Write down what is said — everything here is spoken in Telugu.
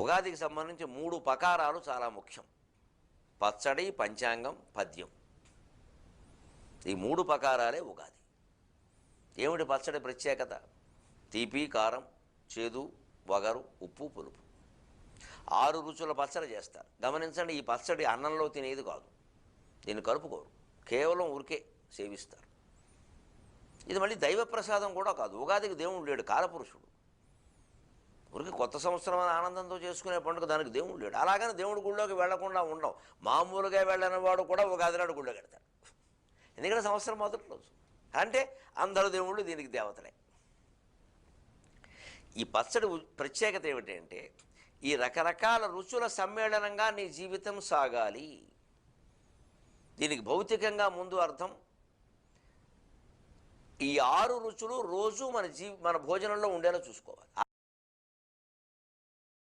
ఉగాదికి సంబంధించి 3 పకారాలు చాలా ముఖ్యం. పచ్చడి, పంచాంగం, పద్యం. ఈ 3 పకారాలే ఉగాది. ఏమిటి పచ్చడి ప్రత్యేకత? తీపి, కారం, చేదు, వగరు, ఉప్పు, పులుపు. 6 రుచుల పచ్చడి చేస్తారు. గమనించండి, ఈ పచ్చడి అన్నంలో తినేది కాదు, దీన్ని కలుపుకోరు, కేవలం ఊరికే సేవిస్తారు. ఇది మళ్ళీ దైవ ప్రసాదం కూడా కాదు. ఉగాదికి దేవుడు లేడు, కాలపురుషుడు. ఊరికి కొత్త సంవత్సరం అని ఆనందంతో చేసుకునే పండుగ, దానికి దేవుడు లేడు. అలాగని దేవుడి గుళ్ళోకి వెళ్లకుండా ఉండవు. మామూలుగా వెళ్ళని వాడు కూడా ఉగాది నాడు గుళ్ళోకి వెళ్తాడు. ఎందుకంటే సంవత్సరం మొదటి రోజు అంటే అందరు దేవుళ్ళు దీనికి దేవతలే. ఈ పచ్చడి ప్రత్యేకత ఏమిటంటే, ఈ రకరకాల రుచుల సమ్మేళనంగా నీ జీవితం సాగాలి. దీనికి భౌతికంగా ముందు అర్థం, ఈ 6 రుచులు రోజు మన భోజనంలో ఉండేలా చూసుకోవాలి.